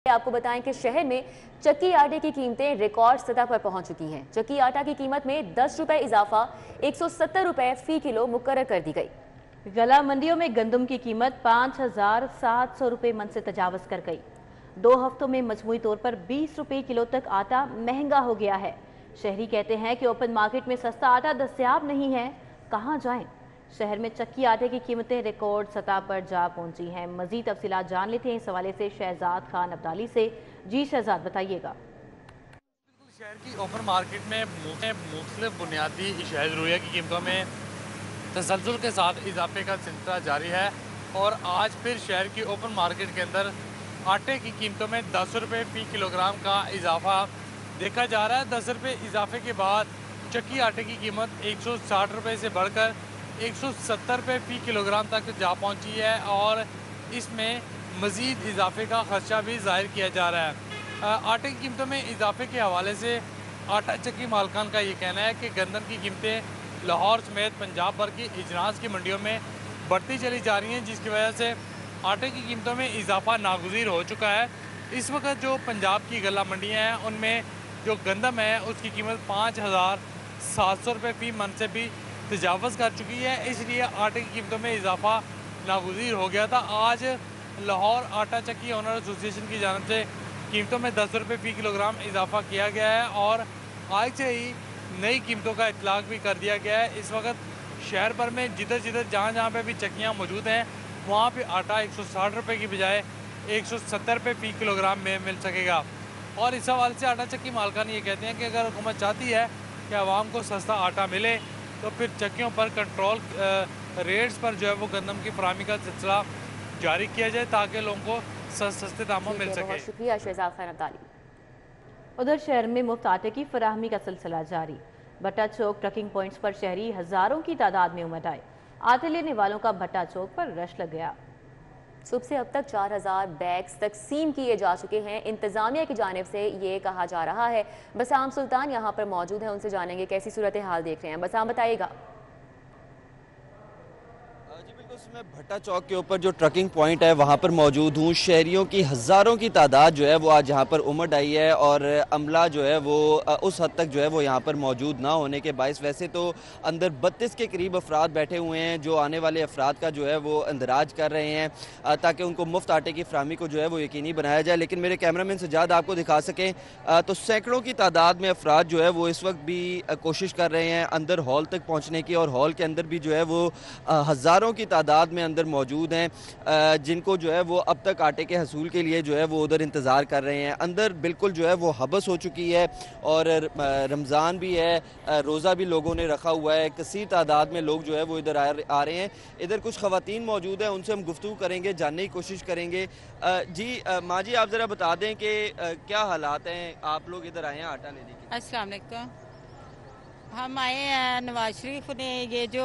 आपको बताएं कि शहर में चक्की आटे की कीमतें रिकॉर्ड सतह पर पहुंच चुकी हैं। चक्की आटा की कीमत में 10 रुपए इजाफा 170 रुपए फी किलो मुकर्रर कर दी गई। गला मंडियों में गंदम की कीमत 5,700 रुपए मन से तजावज कर गई। 2 हफ्तों में मजमूई तौर पर 20 रुपए किलो तक आटा महंगा हो गया है। शहरी कहते हैं कि ओपन मार्केट में सस्ता आटा दस्तयाब नहीं है, कहां जाएं। शहर में चक्की आटे की कीमतें रिकॉर्ड सतह पर जा पहुंची हैं। मजीद तफसीलात जान लेते हैं इस हवाले से शहजाद खान अब्दाली से। जी शहजाद, बताइएगा। शहर की ओपन मार्केट में मुख्तलिफ बुनियादी अशिया ज़रूरिया की कीमतों में तसलसल के साथ इजाफे का सिलसिला जारी है और आज फिर शहर की ओपन मार्केट के अंदर आटे की कीमतों में 10 रुपये फ़ी किलोग्राम का इजाफा देखा जा रहा है। 10 रुपये इजाफे के बाद चक्की आटे की कीमत 160 रुपये से बढ़कर 170 रुपये फ़ी किलोग्राम तक जा पहुंची है और इसमें मज़ीद इजाफे का खर्चा भी ज़ाहिर किया जा रहा है। आटे की कीमतों में इजाफे के हवाले से आटा चक्की मालकान का ये कहना है कि गंदम की कीमतें लाहौर समेत पंजाब भर की इजनास की मंडियों में बढ़ती चली जा रही हैं, जिसकी वजह से आटे की कीमतों में इजाफा नागुज़ीर हो चुका है। इस वक्त जो पंजाब की गला मंडियाँ हैं उनमें जो गंदम है उसकी कीमत 5,700 रुपये फ़ी मन से भी तजावज़ कर चुकी है, इसलिए आटे की कीमतों में इजाफा नागुज़ीर हो गया था। आज लाहौर आटा चक्की ओनर एसोसिएशन की जानब से कीमतों में 10 रुपये फ़ी किलोग्राम इजाफा किया गया है और आज से ही नई कीमतों का इतलाक भी कर दिया गया है। इस वक्त शहर भर में जिधर जहाँ पे भी चक्कियाँ मौजूद हैं वहाँ पे आटा 160 रुपये की बजाय 170 रुपये फ़ी किलोग्राम में मिल सकेगा। और इस हवाले से आटा चक्की मालकान ये कहते हैं कि अगर हुकूमत चाहती है कि आवाम को सस्ता आटा मिले तो फिर चक्कियों पर कंट्रोल रेट्स पर जो है वो गंदम की फराहमी का सिलसिला जारी किया जाए ताकि लोगों को सस्ते दामों मिल सके। शुक्रिया शहजाद खान अब्दाली। उधर शहर में मुफ्त आटे की फराहमी का सिलसिला जारी। भट्टा चौक ट्रकिंग पॉइंट्स पर शहरी हजारों की तादाद में उमड़ आए। आटे लेने वालों का भट्टा चौक पर रश लग गया। सुबह से अब तक 4,000 बैग्स तकसीम किए जा चुके हैं। इंतजामिया की जानिब से ये कहा जा रहा है। बसाम सुल्तान यहाँ पर मौजूद है, उनसे जानेंगे कैसी सूरत हाल देख रहे हैं। बसाम, बताइएगा। मैं भट्टा चौक के ऊपर जो ट्रकिंग पॉइंट है वहाँ पर मौजूद हूँ। शहरियों की हज़ारों की तादाद जो है वो आज यहाँ पर उमड़ आई है और अमला जो है वो उस हद तक जो है वो यहाँ पर मौजूद ना होने के बायस वैसे तो अंदर 32 के करीब अफराद बैठे हुए हैं जो आने वाले अफराद का जो है वो इंदराज कर रहे हैं ताकि उनको मुफ्त आटे की फराहमी को जो है वो यकीनी बनाया जाए। लेकिन मेरे कैमरामैन सजाद आपको दिखा सकें तो सैकड़ों की तादाद में अफराद जो है वो इस वक्त भी कोशिश कर रहे हैं अंदर हॉल तक पहुँचने की और हॉल के अंदर भी जो है वो हज़ारों की तादाद में अंदर मौजूद हैं जिनको जो है वो अब तक आटे के हसूल के लिए जो है वो उधर इंतज़ार कर रहे हैं। अंदर बिल्कुल जो है वो हबस हो चुकी है और रमज़ान भी है, रोज़ा भी लोगों ने रखा हुआ है। कसीर तादाद में लोग जो है वो इधर आ रहे हैं। इधर कुछ ख़वातीन मौजूद हैं, उनसे हम गुफ्तगू करेंगे, जानने की कोशिश करेंगे। जी माँ जी, आप ज़रा बता दें कि क्या हालात हैं, आप लोग इधर आए हैं आटा लेने के लिए? अस्सलाम वालेकुम। हम आए हैं, नवाज शरीफ ने ये जो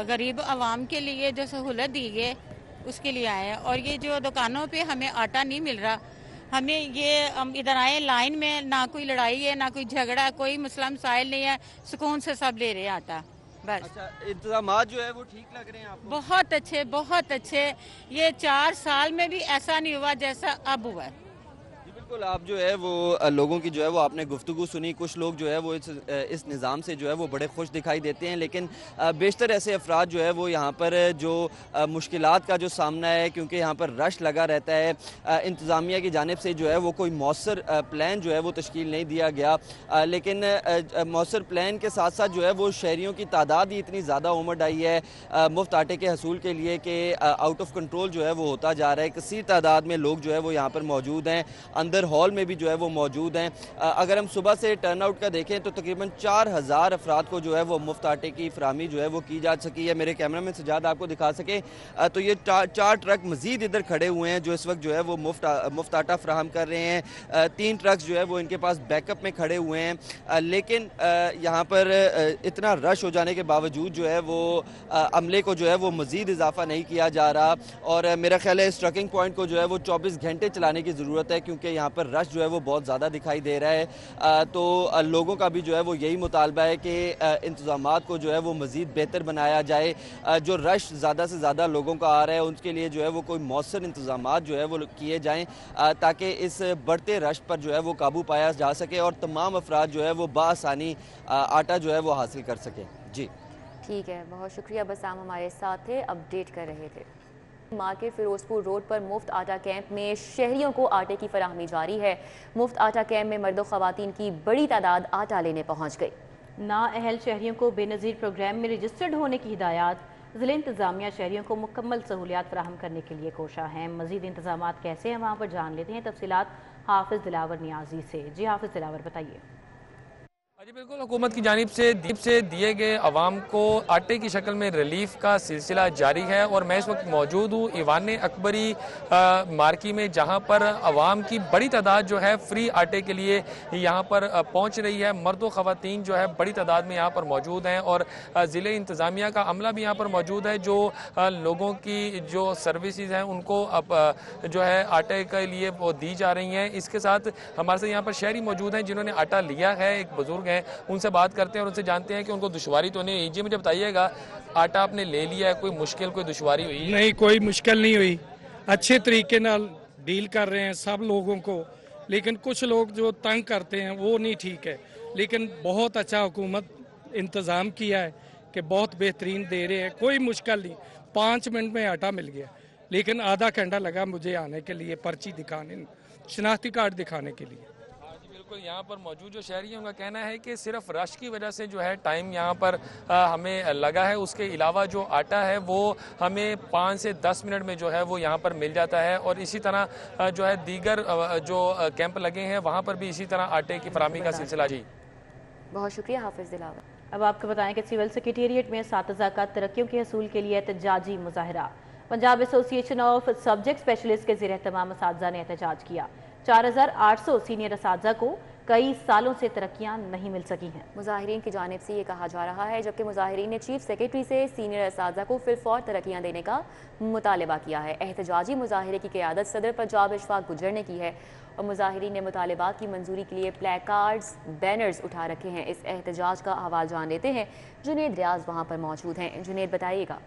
गरीब आवाम के लिए जो सहूलत दी है उसके लिए आए हैं और ये जो दुकानों पे हमें आटा नहीं मिल रहा, हमें ये हम इधर आए लाइन में, ना कोई लड़ाई है ना कोई झगड़ा, कोई मसला मसाइल नहीं है, सुकून से सब ले रहे हैं आटा बस। अच्छा, इंतजामात जो है वो ठीक लग रहे हैं आपको? बहुत अच्छे, बहुत अच्छे। ये 4 साल में भी ऐसा नहीं हुआ जैसा अब हुआ है। बिल्कुल, आप जो है वो लोगों की जो है वो आपने गुफ्तगू सुनी। कुछ लोग जो है वो इस निज़ाम से जो है वो बड़े खुश दिखाई देते हैं, लेकिन बेशतर ऐसे अफराद जो है वो यहाँ पर जो मुश्किलात का जो सामना है क्योंकि यहाँ पर रश लगा रहता है, इंतज़ामिया की जानिब से जो है वो कोई मौसर प्लान जो है वो तश्कील नहीं दिया गया। लेकिन मौसर प्लान के साथ साथ जो है वो शहरियों की तादाद ही इतनी ज़्यादा उमड़ आई है मुफ्त आटे के हसूल के लिए कि आउट ऑफ कंट्रोल जो है वो होता जा रहा है। कसीर तादाद में लोग जो है वो यहाँ पर मौजूद हैं, अंदर हॉल में भी जो है वो मौजूद हैं। अगर हम सुबह से टर्नआउट का देखें तो तकरीबन 4,000 अफराद को जो है वो मुफ्त आटे की फराहमी जो है वो की जा सकी है। मेरे कैमरामैन सजाद आपको दिखा सके तो ये 4 ट्रक मजीद इधर खड़े हुए हैं जो इस वक्त जो है वो मुफ्त आटा फराहम कर रहे हैं। 3 ट्रक्स जो है वो इनके पास बैकअप में खड़े हुए हैं। लेकिन यहाँ पर इतना रश हो जाने के बावजूद जो है वो अमले को जो है वो मजीद इजाफा नहीं किया जा रहा और मेरा ख्याल है इस ट्रकिंग पॉइंट को जो है वो 24 घंटे चलाने की ज़रूरत है क्योंकि यहाँ यहाँ पर रश जो है वो बहुत ज़्यादा दिखाई दे रहा है। तो लोगों का भी जो है वो यही मुतालबा है कि इंतज़ामात को जो है वो मज़ीद बेहतर बनाया जाए। जो रश ज़्यादा से ज़्यादा लोगों का आ रहा है उसके लिए जो है वो कोई मौसर इंतज़ामात जो है वो किए जाएँ ताकि इस बढ़ते रश पर जो है वो काबू पाया जा सके और तमाम अफराद जो है वो बासानी आटा जो है वो हासिल कर सकें। जी ठीक है, बहुत शुक्रिया बसाम, हमारे साथ थे, अपडेट कर रहे थे। मार्केट फिरोजपुर रोड पर मुफ्त आटा कैंप में शहरियों को आटे की फराहमी जारी है। मुफ्त आटा कैंप में मर्द व खवातीन की बड़ी तादाद आटा लेने पहुंच गई। नाअहल शहरियों को बेनज़ीर प्रोग्राम में रजिस्टर्ड होने की हिदायत। ज़िले इंतज़ामिया शहरियों को मुकम्मल सहूलियात फराहम करने के लिए कोशा है। मज़ीद इंतजाम कैसे हैं वहाँ पर जान लेते हैं तफसीलात हाफिज़ दिलावर नियाजी से। जी हाफिज़ दिलावर, बताइए। जी बिल्कुल, हुकूमत की जानिब से दिए गए अवाम को आटे की शक्ल में रिलीफ का सिलसिला जारी है और मैं इस वक्त मौजूद हूँ ईवान अकबरी मार्की में, जहाँ पर अवाम की बड़ी तादाद जो है फ्री आटे के लिए यहाँ पर पहुँच रही है। मर्द व ख़वातीन जो है बड़ी तादाद में यहाँ पर मौजूद हैं और ज़िले इंतज़ामिया का अमला भी यहाँ पर मौजूद है जो लोगों की जो सर्विसेज हैं उनको अब जो है आटे के लिए वो दी जा रही हैं। इसके साथ हमारे साथ यहाँ पर शहरी मौजूद हैं जिन्होंने आटा लिया है, एक बुजुर्ग हैं, उनसे बात करते हैं और उनसे जानते हैं कि उनको दुश्वारी तो नहीं हुई। जी मुझे बताइएगा, आटा आपने ले लिया है, कोई मुश्किल कोई दुश्वारी हुई? नहीं, कोई मुश्किल नहीं हुई, अच्छे तरीके नाल डील कर रहे हैं सब लोगों को, लेकिन कुछ लोग जो तंग करते हैं वो नहीं ठीक है। लेकिन बहुत अच्छा हुकूमत इंतज़ाम किया है कि बहुत बेहतरीन दे रहे हैं, कोई मुश्किल नहीं। 5 मिनट में आटा मिल गया, लेकिन आधा घंटा लगा मुझे आने के लिए, पर्ची दिखाने, शनाख्ती कार्ड दिखाने के लिए। बिल्कुल, यहाँ पर मौजूद जो शहरी हैं उनका कहना है कि सिर्फ रश की वजह से जो है टाइम यहाँ पर हमें लगा है। उसके अलावा जो आटा है वो हमें 5 से 10 मिनट में जो है वो यहाँ पर मिल जाता है और इसी तरह जो है दीगर जो कैंप लगे हैं वहाँ पर भी इसी तरह आटे की फराहमी का सिलसिला। जी बहुत शुक्रिया हाफिज़ दिलावर। अब आपको बताएं कि सिविल सेक्रेटेरिएट में सातज़ा का तरक्कियों के हसूल के लिए एहतजाजी मुजाहरा। Punjab association of subject specialist के ज़रिए तमाम असातिज़ा ने एहतजाज किया। 4800 सीनियर असातिज़ा को कई सालों से तरक्कियां नहीं मिल सकी हैं। मुजाहिरीन की जानिब से ये कहा जा रहा है, जबकि मुजाहिरीन ने चीफ सेक्रेटरी से सीनियर असातिज़ा को फिलफौर तरक्कियां देने का मुतालबा किया है। एहतजाजी मुजाहिरे की क़यादत सदर पंजाब इशफाक गुजर ने की है और मुजाहिरीन ने मुतालबात की मंजूरी के लिए प्लेकार्ड्स, बैनर्स उठा रखे हैं। इस एहतजाज का अहवाल जान लेते हैं, जुनेद रियाज वहाँ पर मौजूद हैं। जुनेद, बताइएगा।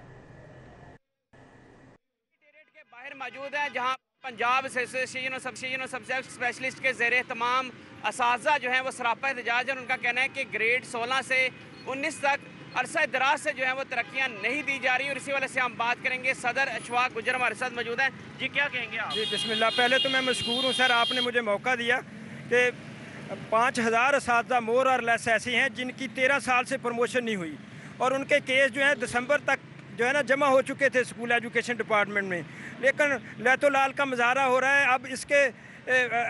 बाहर मौजूद है जहाँ Punjab association of subject specialist के ज़ेरे तमाम असातिज़ा जो हैं वो सरापा एहतजाज है। उनका कहना है कि ग्रेड 16 से 19 तक अरसा दराज से जो है वो तरक्कियाँ नहीं दी जा रही और इसी वजह से हम बात करेंगे। सदर इशफाक गुजर हमारे साथ मौजूद हैं। जी क्या कहेंगे आप? जी बिस्मिल्लाह, पहले तो मैं मशकूर हूँ सर, आपने मुझे मौका दिया कि 5000 असातिज़ा मोर और लेस ऐसे हैं जिनकी 13 साल से प्रमोशन नहीं हुई और उनके केस जो है दिसंबर तक जो है ना जमा हो चुके थे स्कूल एजुकेशन डिपार्टमेंट में, लेकिन लैतो लाल का मुजाहरा हो रहा है। अब इसके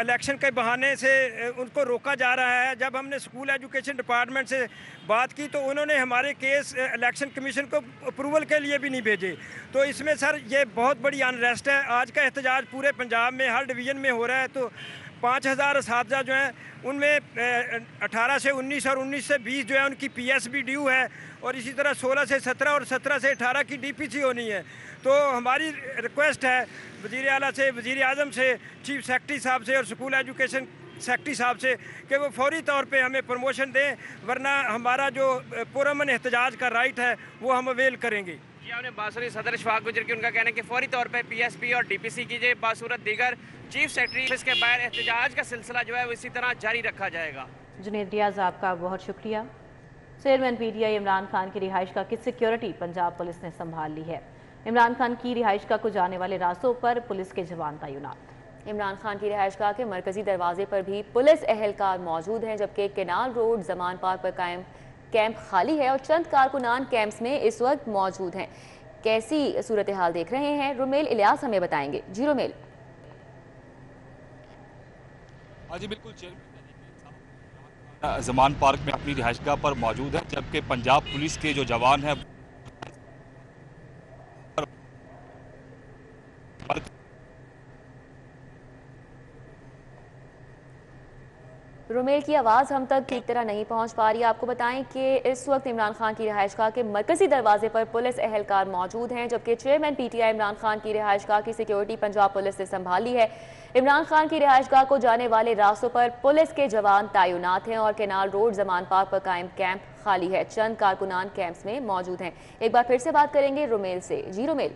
इलेक्शन के बहाने से उनको रोका जा रहा है। जब हमने स्कूल एजुकेशन डिपार्टमेंट से बात की तो उन्होंने हमारे केस इलेक्शन कमीशन को अप्रूवल के लिए भी नहीं भेजे। तो इसमें सर ये बहुत बड़ी अनरेस्ट है। आज का एहतजाज पूरे पंजाब में हर डिवीज़न में हो रहा है। तो 5000 असातिज़ा जो हैं उनमें 18 से 19 और 19 से 20 जो है उनकी पीएसबी ड्यू है और इसी तरह 16 से 17 और 17 से 18 की डीपीसी होनी है। तो हमारी रिक्वेस्ट है वज़ीर आला से, वज़ीर आज़म से, चीफ सेक्रेटरी साहब से और स्कूल एजुकेशन सेक्रेटरी साहब से कि वो फौरी तौर पे हमें प्रमोशन दें, वरना हमारा जो पुरअमन एहतजाज का राइट है वो हम अवेल करेंगे। जी आपने बात सुनी सदर इशफाक गुजर की, उनका कहना है कि फौरी तौर पे पीएसपी और डीपीसी कीजिए, बासूरत दीगर चीफ सेक्रेटरी इसके बाहर एहतजाज का सिलसिला जो है वो इसी तरह जारी रखा जाएगा। जुनेद रियाज, आपका बहुत शुक्रिया। चेयरमैन पीटीआई इमरान खान की रिहाइश का की सिक्योरिटी पंजाब पुलिस ने संभाल ली है। इमरान खान की रिहाइश का को जाने वाले रास्तों पर पुलिस के जवान तैनात। इमरान खान की रिहाइशगाह के मरकजी दरवाजे पर भी पुलिस एहलकार मौजूद हैं, जबकि केनाल रोड जमान पार्क पर कायम कैंप खाली है और चंद कारकुनान कैंप्स में इस वक्त मौजूद हैं। कैसी सूरत हाल देख रहे हैं, रुमेल इलियास हमें बताएंगे। जी रुमेल। जी बिल्कुल, जमान पार्क में अपनी रिहाइशगाह पर मौजूद है, जबकि पंजाब पुलिस के जो जवान हैं रोमेल की आवाज़ हम तक ठीक तरह नहीं पहुंच पा रही है। आपको बताएं कि इस वक्त इमरान खान की रिहाइशगाह के मरकजी दरवाजे पर पुलिस एहलकार मौजूद हैं, जबकि चेयरमैन पीटीआई इमरान खान की रिहाइशगाह की सिक्योरिटी पंजाब पुलिस ने संभाली है। इमरान खान की रिहाइशगाह को जाने वाले रास्तों पर पुलिस के जवान तैनात हैं और केनाल रोड जमान पार्क पर कायम कैंप खाली है। चंद कारकुनान कैंप्स में मौजूद हैं। एक बार फिर से बात करेंगे रोमेल से। जी रोमेल।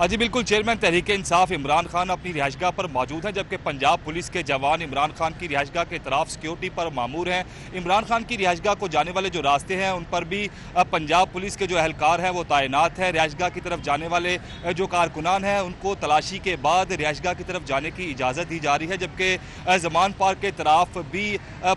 जी बिल्कुल, चेयरमैन तहरीक इंसाफ इमरान खान अपनी रिहाइशगाह पर मौजूद हैं, जबकि पंजाब पुलिस के जवान इमरान खान की रिहाइशगाह के तरफ सिक्योरिटी पर मामूर हैं। इमरान खान की रिहाइशगाह को जाने वाले जो रास्ते हैं उन पर भी पंजाब पुलिस के जो एहलकार हैं वो तैनात है। रिहाइशगाह की तरफ जाने वाले जो कारकुनान हैं उनको तलाशी के बाद रिहाइशगाह की तरफ जाने की इजाज़त दी जा रही है, जबकि जमान पार्क के तरफ भी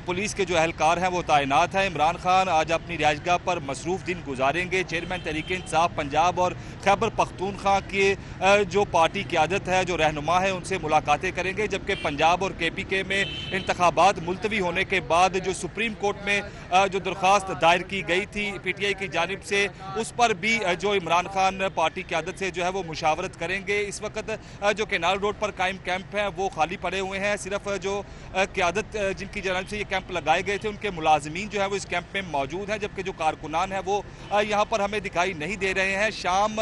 पुलिस के जो एहलकार हैं वो तैनात हैं। इमरान खान आज अपनी रिहाइशगाह पर मसरूफ़ दिन गुजारेंगे। चेयरमैन तहरीक इंसाफ पंजाब और खैबर पख्तूनख्वा के जो पार्टी क़यादत है, जो रहनुमा है, उनसे मुलाकातें करेंगे, जबकि पंजाब और KPK में इंतखाबात मुलतवी होने के बाद जो सुप्रीम कोर्ट में जो दरख्वास्त दायर की गई थी PTI की जानिब से, उस पर भी जो इमरान खान पार्टी क़यादत से जो है वो मुशावरत करेंगे। इस वक्त जो केनाल रोड पर कायम कैंप हैं वो खाली पड़े हुए हैं। सिर्फ जो क़यादत जिनकी जानिब से ये कैंप लगाए गए थे उनके मुलाजमीन जो है वो इस कैंप में मौजूद हैं, जबकि जो कारकुनान है वो यहाँ पर हमें दिखाई नहीं दे रहे हैं। शाम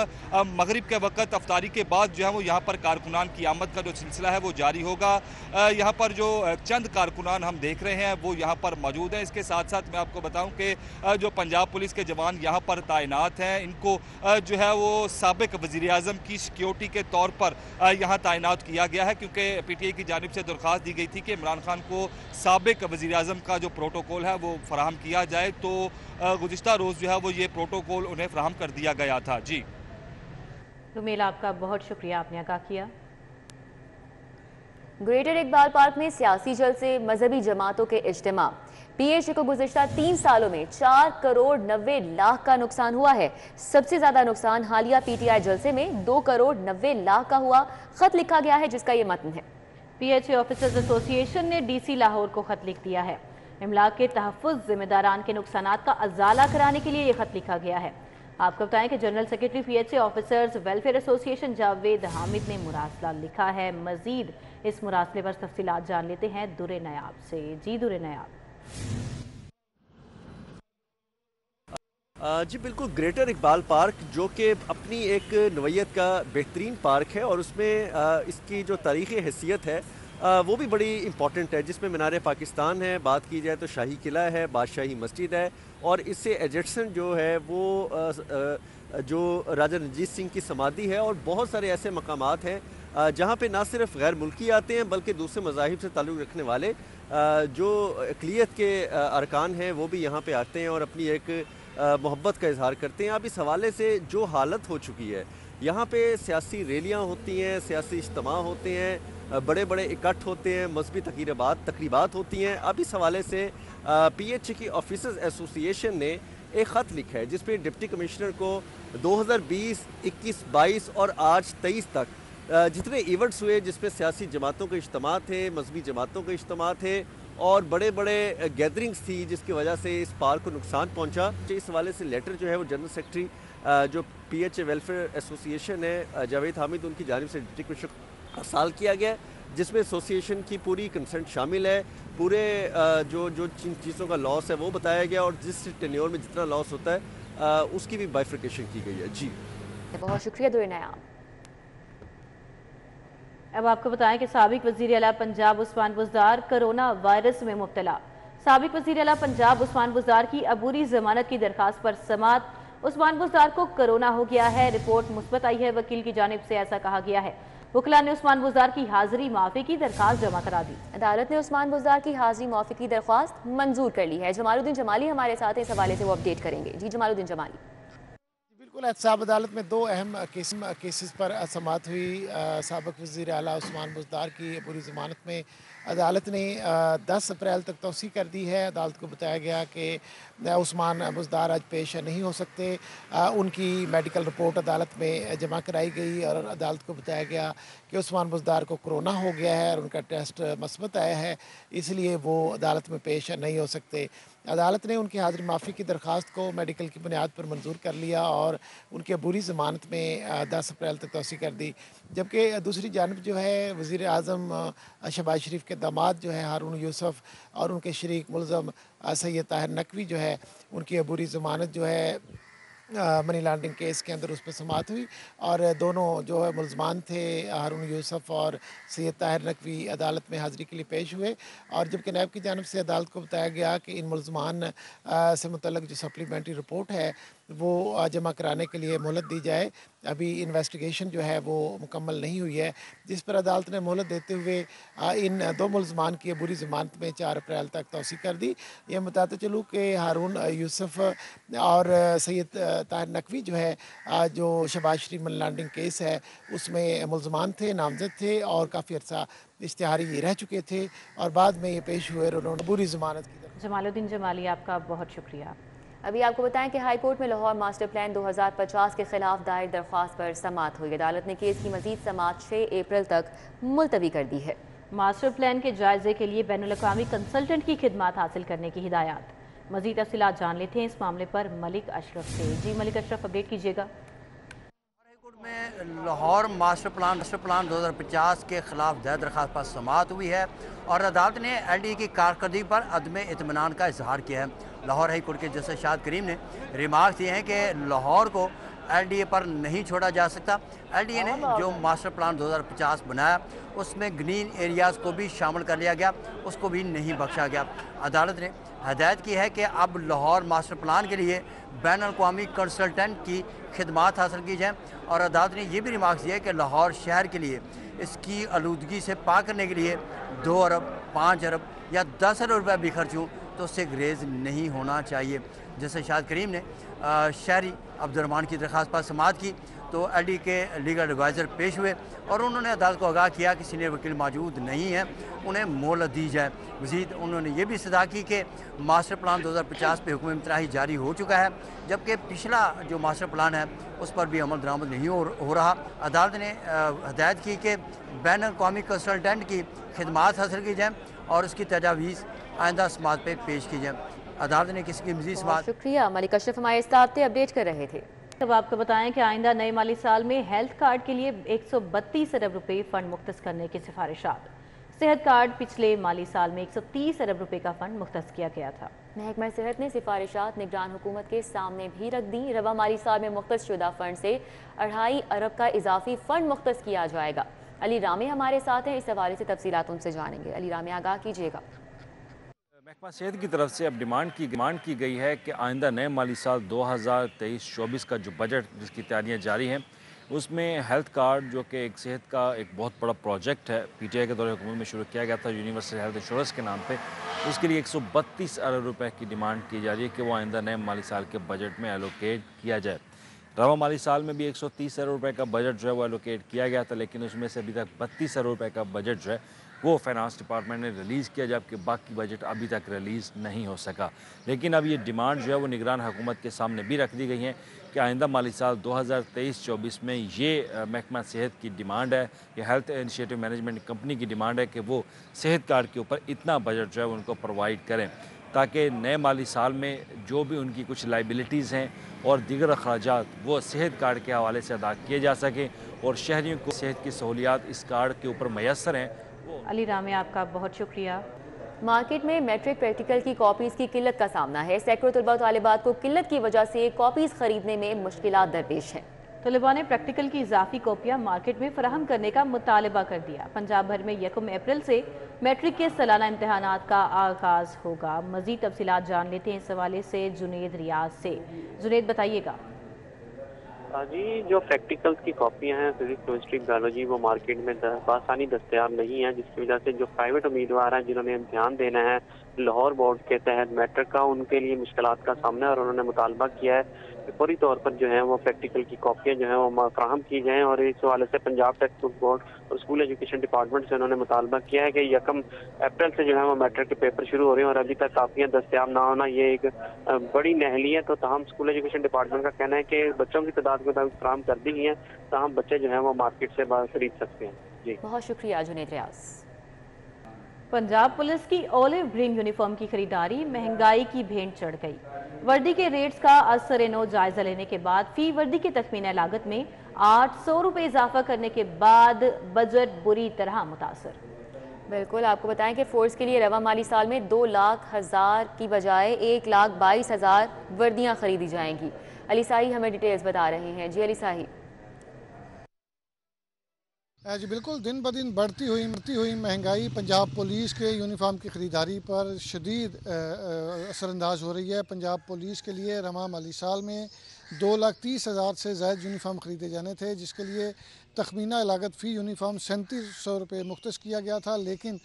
मगरिब के वक्त अफ्तारी के बाद जो है वो यहाँ पर कारकुनान की आमद का जो सिलसिला है वो जारी होगा। यहाँ पर जो चंद कारकुनान हम देख रहे हैं वो यहाँ पर मौजूद हैं। इसके साथ साथ मैं आपको बताऊं कि जो पंजाब पुलिस के जवान यहाँ पर तैनात हैं, इनको जो है वो साबिक वज़ीर आज़म की सिक्योरिटी के तौर पर यहाँ तैनात किया गया है, क्योंकि PTI की जानिब से दरख्वास्त दी गई थी कि इमरान खान को साबिक वज़ीर आज़म का जो प्रोटोकॉल है वो फराहम किया जाए, तो गुज़िश्ता रोज़ जो है वो ये प्रोटोकॉल उन्हें फराहम कर दिया गया था। जी रुमेल, आपका बहुत शुक्रिया, आपने आगाह किया। ग्रेटर इकबाल पार्क में सियासी जलसे, मजहबी जमातों के इज्तिमा। PHA को गुज़िश्ता 3 सालों में 4 करोड़ 90 लाख का नुकसान हुआ है। सबसे ज्यादा नुकसान हालिया PTI जलसे में 2 करोड़ 90 लाख का हुआ। खत लिखा गया है जिसका ये मतन है। PHA ऑफिसर्स एसोसिएशन ने DC लाहौर को खत लिख दिया है। इमलाक के तहफ़्फ़ुज़ जिम्मेदारान के नुकसानात का अजाला कराने के लिए ये खत लिखा गया है। आपको बताएं कि general secretary PHA officers welfare association Javed Hamid ने मुरासला लिखा है। मजीद इस मुरासले पर तफसीलात जान लेते हैं दुरे नयाब से। जी दुरे नयाब। जी बिल्कुल, ग्रेटर इकबाल पार्क जो कि अपनी एक नवैयत का बेहतरीन पार्क है और उसमें इसकी जो तारीख़ी हैसियत है वो भी बड़ी इम्पॉर्टेंट है, जिसमें मीनार पाकिस्तान है, बात की जाए तो शाही किला है, बादशाही मस्जिद है, और इससे एडजस्टेंट जो है वो जो राजा रंजीत सिंह की समाधि है, और बहुत सारे ऐसे मकामात हैं जहाँ पे ना सिर्फ गैर मुल्की आते हैं बल्कि दूसरे मज़ाहिब से ताल्लुक़ रखने वाले जो अक़लियत के अरकान हैं वो भी यहाँ पे आते हैं और अपनी एक मोहब्बत का इजहार करते हैं। अब इस हवाले से जो हालत हो चुकी है, यहाँ पे सियासी रैलियाँ होती हैं, सियासी इज्तिमा होते हैं, बड़े बड़े इकट्ठ होते हैं, मजहबी तकरीबात होती हैं। अब इस हवाले से PHA की ऑफिसर्स एसोसिएशन ने एक ख़त लिखा है जिसपे डिप्टी कमिश्नर को 2020, 21, 22 और आज 23 तक जितने इवेंट्स हुए जिसमें सियासी जमातों के इज्तिमा थे, मजहबी जमातों के इज्तिमा थे और बड़े बड़े गैदरिंग्स थी जिसकी वजह से इस पार्क को नुकसान पहुँचा, इस हवाले से लेटर जो है वो जनरल सेक्रेटरी जो PHA वेलफेयर एसोसिएशन है जावेद हामिद, उनकी जानिब से डिप्टी कमिश्नर को अर्साल किया गया, जिसमें एसोसिएशन की पूरी कंसेंट शामिल है। पूरे जो जिन चीज़ों का लॉस है वो बताया गया और जिस टेन्योर में जितना लॉस होता है उसकी भी बाइफिकेशन की गई है। जी बहुत शुक्रिया दुरे नयाब। अब आपको बताएं कि साबिक वज़ीर आला पंजाब उस्मान बुज़दार कोरोना वायरस में मुब्तला। साबिक वज़ीर आला पंजाब उस्मान बुज़दार की अबूरी जमानत की दरखास्त पर समात। उस्मान बुज़दार को कोरोना हो गया है, रिपोर्ट मुस्बत आई है। वकील की जानिब से ऐसा कहा गया है। वकला ने उस्मान बुज़दार की हाजिरी माफ़ी की दरखास्त जमा करा दी। अदालत ने उस्मान बुज़दार की हाजिरी माफ़ी की दरख्वास्त मंजूर कर ली है। जमालुद्दीन जमाली हमारे साथ इस हवाले से वो अपडेट करेंगे। जी जमालुद्दीन जमाली। बिल्कुल, एहतसाब अदालत में 2 अहम केसेस पर समाअत हुई। साबिक वज़ीर आला उस्मान बुज़दार की पूरी ज़मानत में अदालत ने 10 अप्रैल तक तौसीह कर दी है। अदालत को बताया गया कि उस्मान बुज़दार आज पेश नहीं हो सकते। उनकी मेडिकल रिपोर्ट अदालत में जमा कराई गई और अदालत को बताया गया कि उस्मान बुज़दार को कोरोना हो गया है और उनका टेस्ट मस्बत आया है, इसलिए वो अदालत में पेश नहीं हो सकते। अदालत ने उनकी हाजिरी माफ़ी की दरख्वास्त को मेडिकल की बुनियाद पर मंजूर कर लिया और उनकी अबूरी ज़मानत में 10 अप्रैल तक तोसी कर दी। जबकि दूसरी जानब जो है वज़ीर आज़म शहबाज शरीफ के दामाद जो है हारून यूसुफ और उनके शरीक मुलज़म सैयद ताहिर नकवी जो है उनकी अबूरी ज़मानत जो है मनी लॉन्ड्रिंग केस के अंदर उस पर समाअत हुई और दोनों जो है मुलजमान थे हारून यूसुफ और सैयद ताहिर नकवी अदालत में हाज़िरी के लिए पेश हुए और जबकि नैब की जानिब से अदालत को बताया गया कि इन मुलजमान से मुतल्लिक़ जो सप्लीमेंट्री रिपोर्ट है वो जमा कराने के लिए मोहलत दी जाए। अभी इन्वेस्टिगेशन जो है वो मुकम्मल नहीं हुई है, जिस पर अदालत ने मोहलत देते हुए इन दो मुलजमान की बुरी ज़मानत में 4 अप्रैल तक तोसी कर दी। ये बताते चलूँ कि हारून यूसुफ और सैयद ताहिर नकवी जो है जो शहबाज शरीफ मनी लॉन्ड्रिंग केस है उसमें मुलजमान थे, नामजद थे और काफ़ी अर्सा इश्तिहारी रह चुके थे और बाद में ये पेश हुए और उन्होंने बुरी ज़मानत की। जमालुद्दीन जमाली, आपका बहुत शुक्रिया। अभी आपको बताएं कि हाई कोर्ट में लाहौर मास्टर प्लान 2050 के खिलाफ दायर दरख्वास्त पर समाअत हुई। अदालत ने केस की मजीद समाअत 6 अप्रैल तक मुलतवी कर दी है। मास्टर प्लान के जायजे के लिए बैनुल-अक़वामी कंसल्टेंट की खिदमात हासिल करने की हिदायत। मजीद तफसीलात जान लेते हैं इस मामले पर मलिक अशरफ से। जी मलिक अशरफ, अपडेट कीजिएगा। में लाहौर मास्टर प्लान 2050 के खिलाफ दायर दरख्वास्त पर समाअत हुई है और अदालत ने LDA की कारकर्दगी पर अदम इत्मीनान का इजहार किया है। लाहौर हाई कोर्ट के जस्टिस शाद करीम ने रिमार्क दिए हैं कि लाहौर को LDA पर नहीं छोड़ा जा सकता। LDA ने जो मास्टर प्लान 2050 बनाया उसमें ग्रीन एरियाज़ को भी शामिल कर लिया गया, उसको भी नहीं बख्शा गया। अदालत ने हदायत की है कि अब लाहौर मास्टर प्लान के लिए बैनुल-अक़वामी कंसल्टेंट की खिदमात हासिल की जाए और अदालत ने यह भी रिमार्क दिया है कि लाहौर शहर के लिए इसकी आलूदगी से पाक करने के लिए 2 अरब, 5 अरब या 10 अरब रुपये भी खर्च हों तो उससे ग्रेज नहीं होना चाहिए। जैसे शाद करीम ने शहरी अब्दुर्रहमान की दरख्वास्त पर समाअत की तो LDA के लीगल एडवाइज़र पेश हुए और उन्होंने अदालत को आगाह किया कि सीनियर वकील मौजूद नहीं है, उन्हें मोहलत दी जाए। मज़ीद उन्होंने ये भी सदा की कि मास्टर प्लान 2050 पे हुक्म इम्तनाही जारी हो चुका है, जबकि पिछला जो मास्टर प्लान है उस पर भी अमल दरामद नहीं हो रहा। अदालत ने हदायत की कि बैनुल-अक़वामी कंसल्टेंट की खिदमात हासिल की जाए और उसकी तजावीज़ आइंदा समाअत पे पेश की जाए। अदालत ने किसी की मज़ीद समाअत। शुक्रिया मलिक अशरफ, हमारे स्टाफ थे अपडेट कर रहे थे। अब आपको बताएं कि आइंदा नए माली साल में हेल्थ कार्ड के लिए 132 अरब रुपए फंड मुख्तस करने की सिफारिशात। सेहत कार्ड पिछले माली साल में 130 अरब रुपए का फंड मुख्तस किया गया था। महकमा सेहत ने सिफारिशात निगरान हुकूमत के सामने भी रख दी। रवा माली साल में मुख्तस शुदा फंड से 2.5 अरब का इजाफी फंड मुख्तस किया जाएगा। अली रामे हमारे साथ हैं, इस हवाले से तफसीलात उनसे जानेंगे। अली रामे, आगाह कीजिएगा। महकमा सेहत की तरफ से अब डिमांड की गई है कि आइंदा नए माली साल 2023-24 का जो बजट जिसकी तैयारियां जारी हैं उसमें हेल्थ कार्ड जो कि एक सेहत का एक बहुत बड़ा प्रोजेक्ट है, PTI के दौरे हुकूमत में शुरू किया गया था यूनिवर्सल हेल्थ इंश्योरेंस के नाम पे, उसके लिए 132 अरब रुपए की डिमांड की जा रही है कि वो आइंदा नए माली साल के बजट में एलोकेट किया जाए। रवा माली साल में भी 130 अरब रुपए का बजट जो है वो एलोकेट किया गया था, लेकिन उसमें से अभी तक 32 अरब रुपए का बजट जो है वो फाइनेंस डिपार्टमेंट ने रिलीज़ किया, जबकि बाकी बजट अभी तक रिलीज़ नहीं हो सका। लेकिन अब ये डिमांड जो है वो निगरान हुकूमत के सामने भी रख दी गई है कि आइंदा माली साल 2023-24 में ये महकमा सेहत की डिमांड है, ये हेल्थ इनिशिएटिव मैनेजमेंट कंपनी की डिमांड है कि वो सेहत कार्ड के ऊपर इतना बजट जो है उनको प्रोवाइड करें ताकि नए माली साल में जो भी उनकी कुछ लाइबिलिटीज़ हैं और दीगर अखराजात वो सेहत कार्ड के हवाले से अदा किए जा सकें और शहरियों को सेहत की सहूलियात इस कार्ड के ऊपर मैसर हैं। अली रामे, आपका बहुत शुक्रिया। मार्केट में मैट्रिक प्रैक्टिकल की कॉपीज़ की किल्लत का सामना है। सैकड़ों तलबा तालिबात को किल्लत की वजह से कॉपीज़ खरीदने में मुश्किलात दरपेश हैं। तलबा ने प्रैक्टिकल की इजाफी कॉपियाँ मार्केट में फराहम करने का मुतालबा कर दिया। पंजाब भर में 1 अप्रैल से मैट्रिक के सालाना इम्तहानात का आगाज़ होगा। मज़ीद तफसीलात जान लेते हैं इस हवाले से जुनेद रियाज से। जुनेद, बताइएगा। जी, जो प्रैक्टिकल्स की कॉपियाँ हैं फिजिक्स, केमिस्ट्री, बायोलॉजी, वो मार्केट में बआसानी दस्तयाब नहीं है, जिसकी वजह से जो प्राइवेट उम्मीदवार हैं जिन्होंने इम्तिहान देना है लाहौर बोर्ड के तहत मैट्रिक का, उनके लिए मुश्किलात का सामना है और उन्होंने मुतालबा किया है कि फौरी तौर पर जो है वो प्रैक्टिकल की कॉपियाँ जो हैं वो फराहम की जाएँ। और इस हवाले से पंजाब टेक्स्ट बुक बोर्ड और स्कूल एजुकेशन डिपार्टमेंट से उन्होंने मुतालबा किया है कि 1 अप्रैल से जो है वो मैट्रिक के पेपर शुरू हो रहे हैं और अभी तक कापियाँ दस्तयाब ना होना ये एक बड़ी नहली है। तो तमाम स्कूल एजुकेशन डिपार्टमेंट का कहना है कि बच्चों की तादाद को फराहम कर दी गई है, तमाम बच्चे जो हैं वो मार्केट से खरीद सकते हैं। जी, बहुत शुक्रिया जुनेद रियाज। पंजाब पुलिस की ऑलिव ग्रीन यूनिफॉर्म की खरीदारी महंगाई की भेंट चढ़ गई। वर्दी के रेट्स का असर-ए-नौ जायजा लेने के बाद फी वर्दी की तखमीना लागत में 800 रुपये इजाफा करने के बाद बजट बुरी तरह मुतासर। बिल्कुल, आपको बताएं कि फोर्स के लिए रवा माली साल में 2,00,000 की बजाय 1,22,000 वर्दियां खरीदी जाएंगी। अली साही हमें डिटेल्स बता रहे हैं। जी अली साही। जी बिल्कुल, दिन ब दिन बढ़ती हुई महंगाई पंजाब पुलिस के यूनिफॉर्म की ख़रीदारी पर शदीद असरअंदाज हो रही है। पंजाब पुलिस के लिए रवा माली साल में 2,30,000 से ज़ायद यूनिफॉर्म ख़रीदे जाने थे, जिसके लिए तखमीना लागत फ़ी यूनिफॉर्म 3700 रुपये मुख्तस किया गया था। लेकिन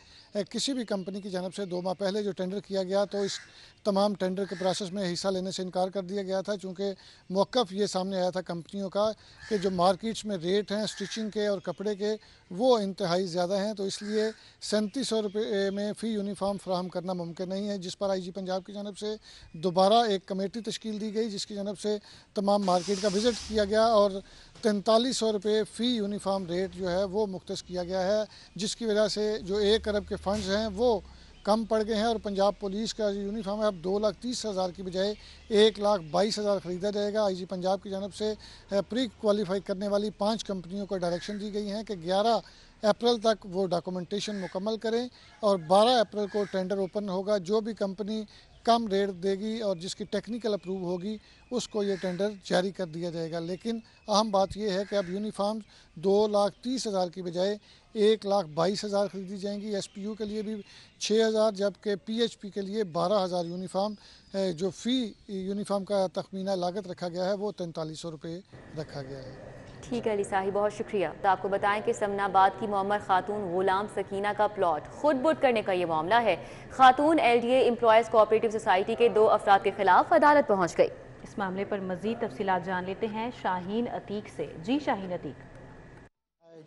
किसी भी कंपनी की जानब से 2 माह पहले जो टेंडर किया गया तो इस तमाम टेंडर के प्रोसेस में हिस्सा लेने से इनकार कर दिया गया था, चूँकि मौक़िफ़ ये सामने आया था कंपनियों का कि जो मार्केट्स में रेट हैं स्टिचिंग के और कपड़े के वो इंतहाई ज़्यादा हैं, तो इसलिए 3700 रुपये में फ़ी यूनिफॉर्म फ्राहम करना मुमकिन नहीं है। जिस पर IG पंजाब की जानब से दोबारा एक कमेटी तश्कील दी गई, जिसकी जानब से तमाम मार्केट का विज़िट किया गया और 4300 रुपये फ़ी यूनिफॉर्म रेट जो है वो मुख्तस किया गया है, जिसकी वजह से जो 1 अरब के फ़ंड्स हैं वो कम पड़ गए हैं और पंजाब पुलिस का जो यूनिफॉर्म है अब 2,30,000 की बजाय 1,22,000 ख़रीदा जाएगा। IG पंजाब की जानब से प्री क्वालिफाई करने वाली 5 कंपनियों को डायरेक्शन दी गई हैं कि 11 अप्रैल तक वो डॉक्यूमेंटेशन मुकम्मल करें और 12 अप्रैल को टेंडर ओपन होगा। जो भी कंपनी कम रेट देगी और जिसकी टेक्निकल अप्रूव होगी उसको ये टेंडर जारी कर दिया जाएगा। लेकिन अहम बात यह है कि अब यूनिफॉर्म 2,30,000 की बजाय 1,22,000 खरीदी जाएंगी। SPU के लिए भी 6,000 जबकि PHP के लिए 12,000 यूनिफॉर्म जो फ़ी यूनिफॉर्म का तखमीना लागत रखा गया है वो 4300 रुपये रखा गया है। ठीक है अली साही, बहुत शुक्रिया। तो आपको बताएं कि समनाबाद की मोहम्मद खातून गुलाम सकीना का प्लॉट खुद बुट करने का ये मामला है। खातून LDA एम्प्लॉयज़ कोऑपरेटिव सोसाइटी के 2 अफराद के खिलाफ अदालत पहुँच गई। इस मामले पर मजीद तफसीलात जान लेते हैं शाहीन अतीक से। जी शाहीन अतीक।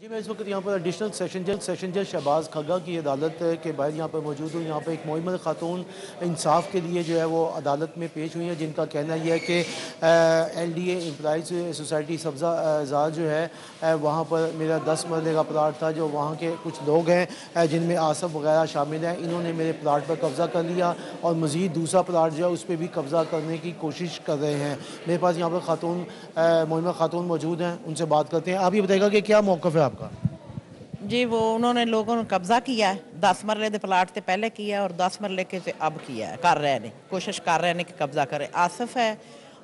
जी मैं इस वक्त यहाँ पर एडिशनल सेशन जज शहबाज खग्गा की अदालत के बाहर यहाँ पर मौजूद हूँ। यहाँ पर एक मोहम्मद खातून इंसाफ के लिए जो है वो अदालत में पेश हुई है, जिनका कहना यह है कि LDA एम्प्लॉइज़ सोसाइटी सब्ज़ाज़ाद जो है वहाँ पर मेरा 10 मरले का प्लाट था। जो वहाँ के कुछ लोग हैं जिनमें आसफ वगैरह शामिल हैं, इन्होंने मेरे प्लाट पर कब्ज़ा कर लिया और मज़ीद दूसरा प्लाट जो है उस पर भी कब्ज़ा करने की कोशिश कर रहे हैं। मेरे पास यहाँ पर खातून मोहम्मद खातून मौजूद हैं, उनसे बात करते हैं। आप ये बताइएगा कि क्या मौक़िफ़ है आपका? जी वो उन्होंने लोगों ने कब्जा किया है, 10 मरले के प्लाट से पहले किया और 10 मरले के से अब किया है, कर रहे हैं, कोशिश कर रहे हैं कि कब्जा करें। आसिफ है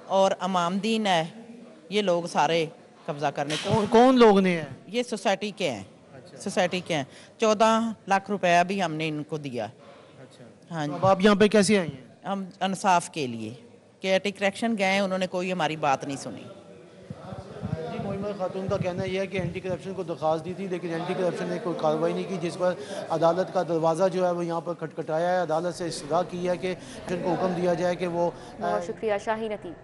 और अमामदीन है, ये लोग सारे कब्जा करने को। कौन लोग ने है? ये सोसाइटी के हैं। अच्छा। सोसाइटी के हैं। 14 लाख रुपया भी हमने इनको दिया। अच्छा। हाँ जी। अब आप यहाँ पे कैसे आई हैं? हम इंसाफ के लिए के करेक्शन गए, उन्होंने कोई हमारी बात नहीं सुनी। मोहम्मद खातून का कहना यह है कि एंटी करप्शन को दरख्वास्त दी थी, लेकिन एंटी करप्शन ने कोई कार्रवाई नहीं की, जिस पर अदालत का दरवाज़ा जो है वो यहाँ पर खटखटाया है। अदालत से इस्तदा की है कि को हुक्म दिया जाए कि वो। बहुत शुक्रिया शाहीन अतीक।